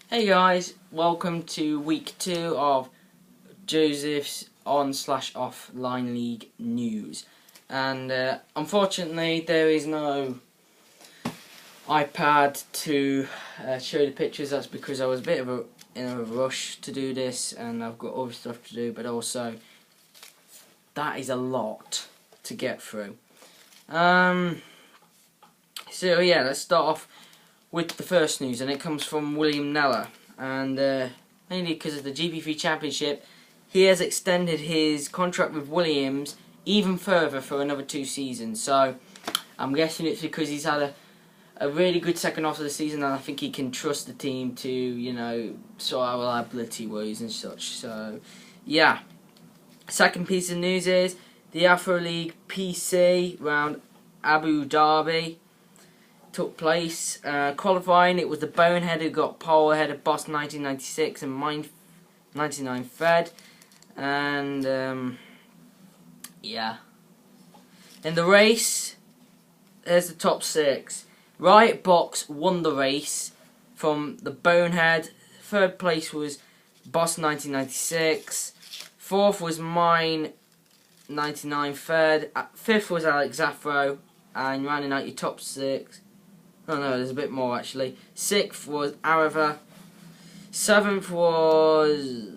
Hey guys, welcome to week 2 of Joseph's on/offline league news. And unfortunately, there is no iPad to show the pictures. That's because I was a bit of in a rush to do this, and I've got other stuff to do. But also, that is a lot to get through. So yeah, let's start off with the first news, and it comes from William Neller, and mainly because of the GP3 Championship, he has extended his contract with Williams even further for another 2 seasons. So I'm guessing it's because he's had a really good second half of the season, and I think he can trust the team to, you know, sort out reliability woes and such. So yeah. Second piece of news is the Afro League PC round Abu Dhabi took place. Qualifying, it was the Bonehead who got pole ahead of Boss 1996 and Mine 99 Fed. And yeah. In the race, there's the top 6. Riot Box won the race from the Bonehead. Third place was Boss 1996. Fourth was Mine 99 Fed. Fifth was Alex Afro. And rounding out your top 6. Oh no, there's a bit more actually. 6th was Arava. 7th was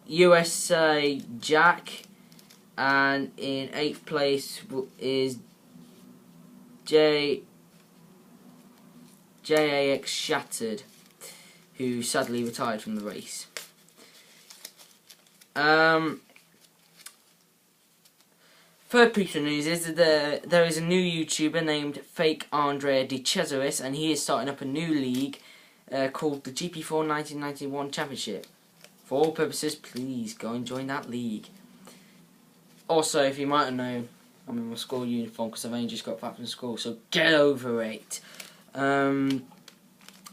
USA Jack. And in 8th place is JAX Shattered, who sadly retired from the race. Third piece of news is that there is a new YouTuber named Fake Andrea De Cesaris, and he is starting up a new league called the GP4 1991 Championship. For all purposes, please go and join that league. Also, if you might have known, I'm in my school uniform because I've only just got back from school, so get over it.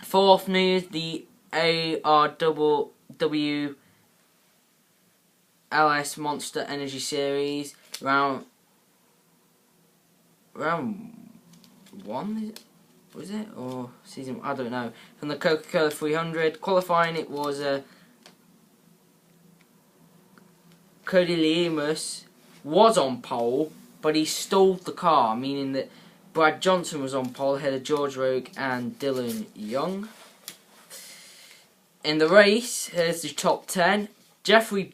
Fourth news, the ARWW LS Monster Energy Series round 1 was it, or season, I don't know, from the Coca-Cola 300. Qualifying, it was Cody Lemus was on pole, but he stole the car, meaning that Brad Johnson was on pole ahead of George Rogue and Dylan Young. In the race, here's the top 10. Jeffrey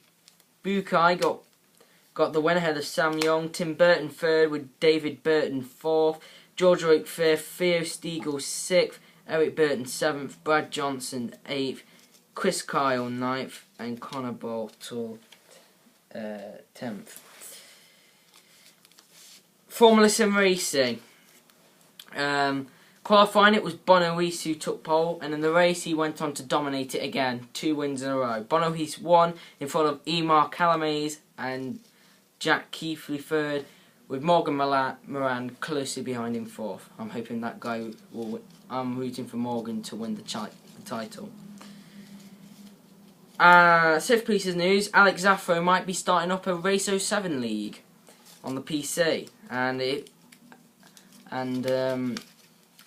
Bukai got the win ahead of Sam Young. Tim Burton 3rd with David Burton 4th. George Rogue 5th. Theo Stiegel 6th. Eric Burton 7th. Brad Johnson 8th. Chris Kyle 9th. And Connor Boltle 10th. Formula Sim Racing. Qualifying, it was Bono Reese who took pole, and in the race he went on to dominate it again, 2 wins in a row. Bono Reese won in front of Emar Calamaze and Jack Keithley 3rd, with Morgan Moran closely behind him 4th. I'm hoping that guy will. I'm rooting for Morgan to win the title. 6th piece of news: Alex Afro might be starting up a Race 07 league on the PC, and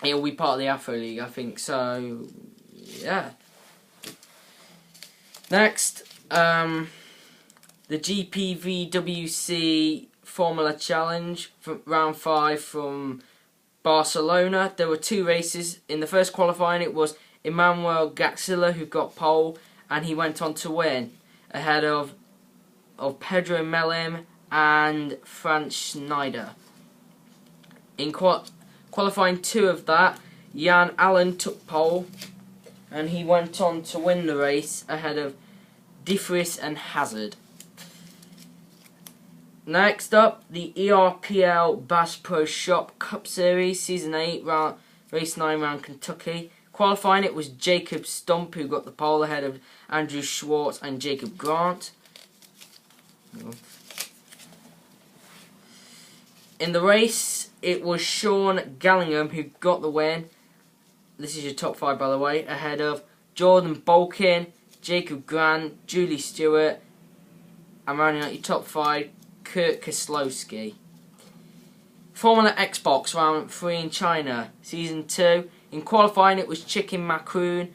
it'll be part of the Afro League, I think. So yeah. Next, the GPVWC Formula Challenge from round 5 from Barcelona. There were 2 races. In the first qualifying, it was Emmanuel Gaxilla who got pole, and he went on to win ahead of Pedro Melim and Franz Schneider. In qualifying 2 of that, Jan Allen took pole, and he went on to win the race ahead of Diffris and Hazard. Next up, the ERPL Bass Pro Shop Cup Series, Season 8, Race 9 round Kentucky. Qualifying, it was Jacob Stump who got the pole ahead of Andrew Schwartz and Jacob Grant. In the race, it was Sean Gallingham who got the win. This is your top 5, by the way, ahead of Jordan Bolkin, Jacob Grant, Julie Stewart, and rounding out your top 5, Kurt Koslowski. Formula Xbox round 3 in China, Season 2. In qualifying, it was Chicken Macaroon,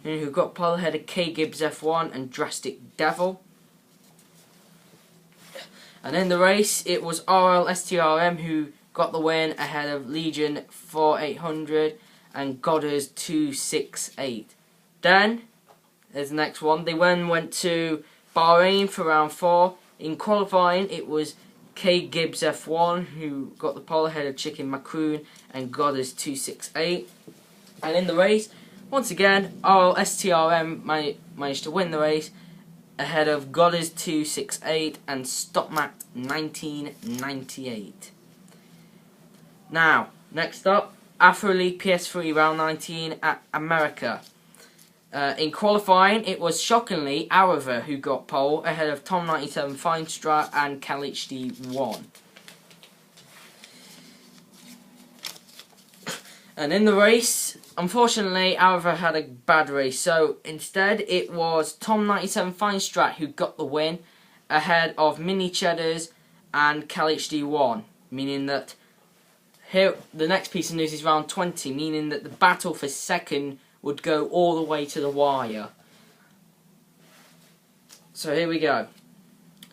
who got pole ahead of K Gibbs F1 and Drastic Devil. And in the race, it was RL STRM who got the win ahead of Legion 4800 and Goddard's 268. Then, there's the next one. They went to Bahrain for round 4. In qualifying, it was K Gibbs F1 who got the pole ahead of Chicken Macaroon and Goddard's 268. And in the race, once again, RL STRM managed to win the race ahead of Goddard's 268 and Stopmat 1998. Now, next up, Afro League PS3 round 19 at America. In qualifying, it was shockingly Araver who got pole ahead of Tom 97 Feinstrat and Kalichdi 1. And in the race, unfortunately, Araver had a bad race, so instead it was Tom 97 Feinstrat who got the win ahead of Mini Cheddars and Kalichdi 1, meaning that here the next piece of news is round 20, meaning that the battle for second would go all the way to the wire. So here we go.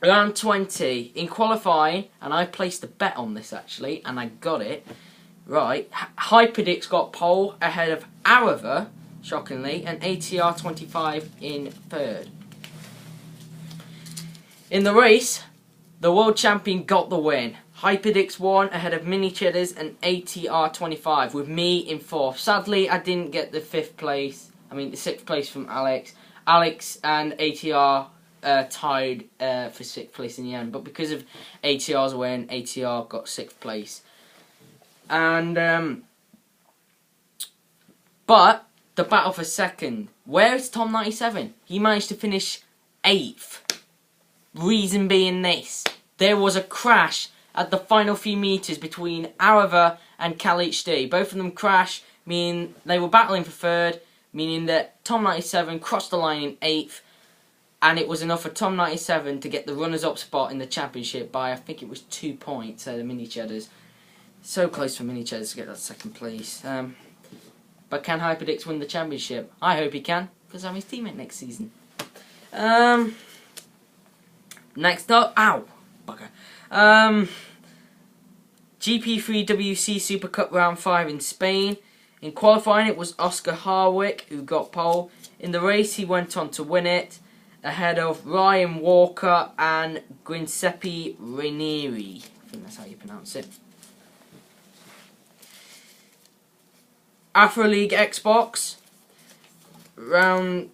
Round 20. In qualifying, and I placed a bet on this actually, and I got it. Right. Hyperdix got pole ahead of Araver, shockingly, and ATR 25 in third. In the race, the world champion got the win. Hyperdix won ahead of Mini Cheddars and ATR 25 with me in 4th. Sadly, I didn't get the 6th place from Alex. Alex and ATR tied for 6th place in the end, but because of ATR's win, ATR got 6th place. And but the battle for second, where is Tom 97? He managed to finish 8th. Reason being this: there was a crash at the final few metres between Araver and Kalichdi. Both of them crashed, meaning they were battling for third, meaning that Tom 97 crossed the line in 8th, and it was enough for Tom 97 to get the runners-up spot in the championship by, I think it was 2 points, the Mini Cheddars. So close for Mini Cheddars to get that 2nd place. But can Hyperdix win the championship? I hope he can, because I'm his teammate next season. Next up, ow, bugger. GP3 WC Super Cup Round 5 in Spain. In qualifying, it was Oscar Harwick who got pole. In the race, he went on to win it ahead of Ryan Walker and Giuseppe Ranieri. I think that's how you pronounce it. Afro League Xbox. I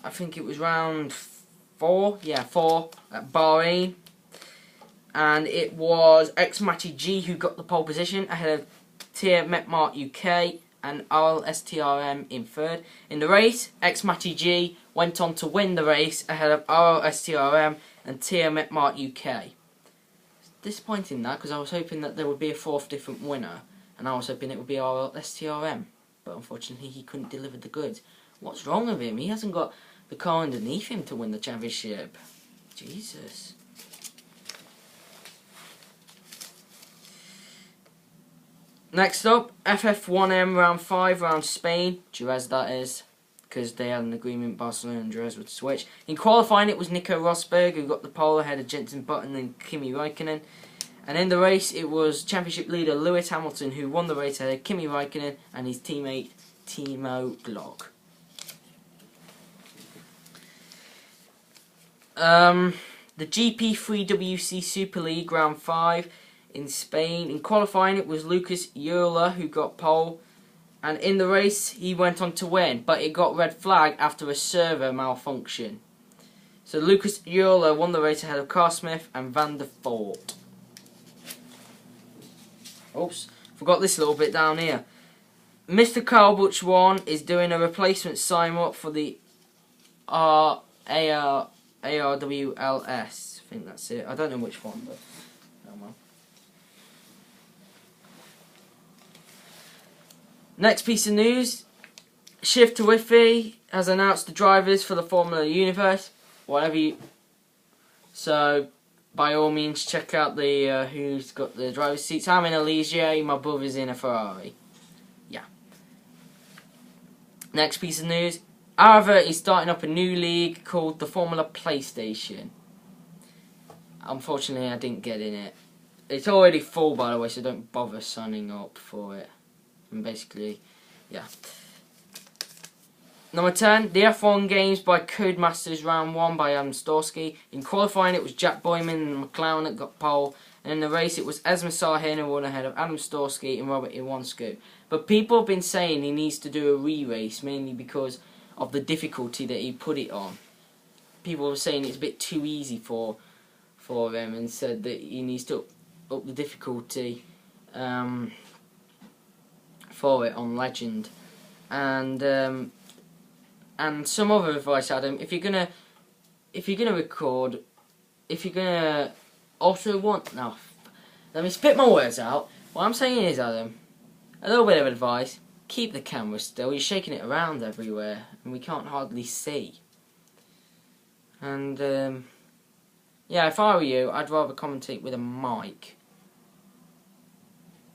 think it was round 4. Yeah, 4 at Bahrain. And it was X-Matty G who got the pole position ahead of Tier Metmart UK and RLSTRM in third. In the race, X-Matty G went on to win the race ahead of RLSTRM and Tier Metmart UK. It's disappointing that, because I was hoping that there would be a 4th different winner, and I was hoping it would be RLSTRM, but unfortunately he couldn't deliver the goods. What's wrong with him? He hasn't got the car underneath him to win the championship. Jesus. Next up, FF1M Round 5, Round Spain. Jerez, that is, because they had an agreement, Barcelona and Jerez would switch. In qualifying, it was Nico Rosberg who got the pole ahead of Jenson Button and Kimi Raikkonen. And in the race, it was championship leader Lewis Hamilton who won the race ahead of Kimi Raikkonen and his teammate Timo Glock. The GP3WC Super League Round 5 in Spain. In qualifying, it was Lucas Euler who got pole, and in the race he went on to win, but it got red flag after a server malfunction. So Lucas Euler won the race ahead of Carl Smith and Van der Voort. Oops, forgot this little bit down here. Mr. Carl Butch 1 is doing a replacement sign up for the ARWLS. I think that's it. I don't know which one, but oh well. Next piece of news, Shift to Wi-Fi has announced the drivers for the Formula Universe. So, by all means, check out the who's got the driver's seats. I'm in a Ligier, my brother's in a Ferrari. Yeah. Next piece of news. However, he's starting up a new league called the Formula PlayStation. Unfortunately, I didn't get in it. It's already full, by the way, so don't bother signing up for it. And basically, yeah. Number 10, the F1 Games by Codemasters Round 1 by Adam Storsky. In qualifying, it was Jack Boyman and McLaren that got pole. And in the race, it was Esma Sarhin who won ahead of Adam Storsky and Robert Iwansko. But people have been saying he needs to do a re-race, mainly because of the difficulty that he put it on. People were saying it's a bit too easy for him, and said that he needs to up the difficulty for it on Legend. And some other advice, Adam, if you're gonna record, if you're gonna also want, now let me spit my words out. What I'm saying is, Adam, a little bit of advice: keep the camera still. You're shaking it around everywhere, and we can't hardly see. And yeah, if I were you, I'd rather commentate with a mic,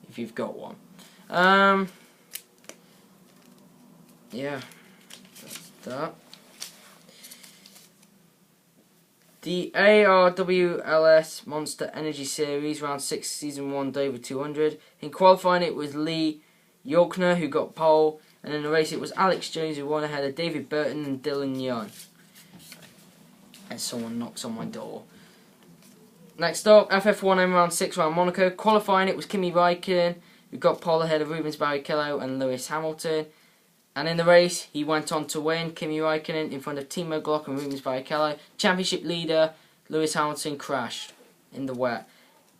if you've got one. Yeah, that's that. The ARWLS Monster Energy Series Round 6 Season 1 Dover 200. In qualifying, it was Lee Yorkner who got pole, and in the race it was Alex Jones who won ahead of David Burton and Dylan Young. And someone knocks on my door. Next up, FF1M Round 6 Round Monaco. Qualifying, it was Kimi Raikkonen who got pole ahead of Rubens Barrichello and Lewis Hamilton. And in the race, he went on to win. Kimi Raikkonen in front of Timo Glock and Rubens Barrichello. Championship leader Lewis Hamilton crashed in the wet.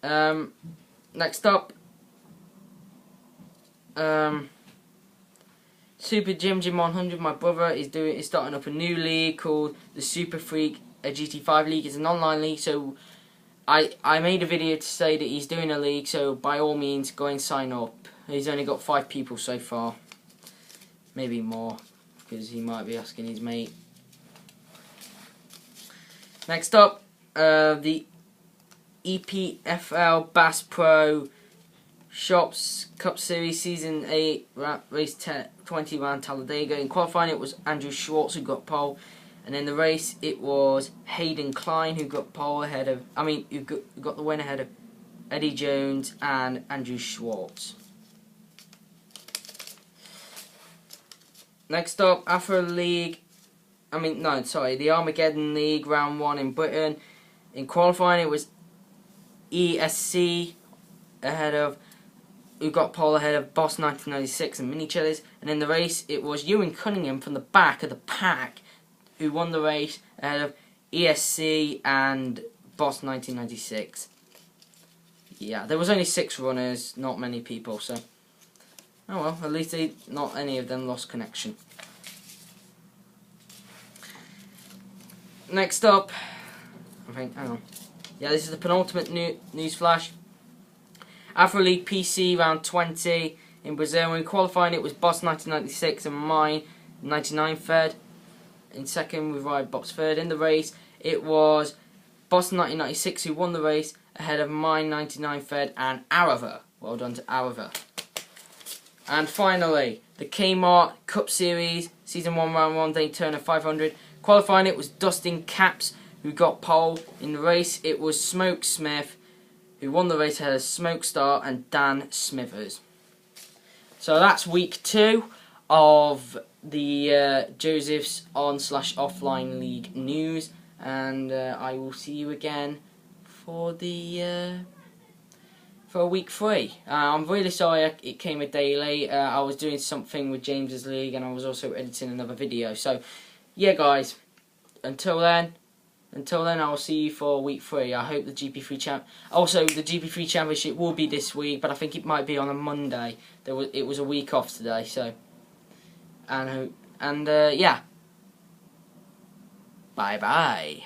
Next up, Super Jim 100. My brother is starting up a new league called the Super Freak GT5 League. It's an online league, so I made a video to say that he's doing a league. So by all means, go and sign up. He's only got 5 people so far. Maybe more, because he might be asking his mate. Next up, the EPFL Bass Pro Shops Cup Series Season 8 Race 20 round Talladega. In qualifying, it was Andrew Schwartz who got pole, and in the race it was Hayden Klein who got pole ahead of, who got the win ahead of Eddie Jones and Andrew Schwartz. Next up, Afro League, the Armageddon League Round 1 in Britain. In qualifying, it was ESC who got pole ahead of Boss 1996 and Mini Chillers. And in the race, it was Ewan Cunningham from the back of the pack who won the race ahead of ESC and Boss 1996. Yeah, there was only 6 runners, not many people, so... Oh well, at least not any of them lost connection. Next up, hang on. Yeah, this is the penultimate news flash. Afro League PC Round 20 in Brazil. In qualifying, it was Boss 1996 and Mine 99 third. In second, we ride Bob's third. In the race, it was Boss 1996 who won the race ahead of Mine 99 third and Arava. Well done to Arava. And finally, the Kmart Cup Series, Season 1 Round 1 Daytona 500. Qualifying, it was Dustin Capps who got pole. In the race, it was Smoke Smith who won the race ahead of Smoke Star and Dan Smithers. So that's week 2 of the Joseph's on/offline league news. And I will see you again for week 3. I'm really sorry it came a day late. I was doing something with James's league and I was also editing another video. So, yeah guys, until then I will see you for week 3. I hope the GP3 Championship will be this week, but I think it might be on a Monday. It was a week off today, so... And yeah. Bye-bye.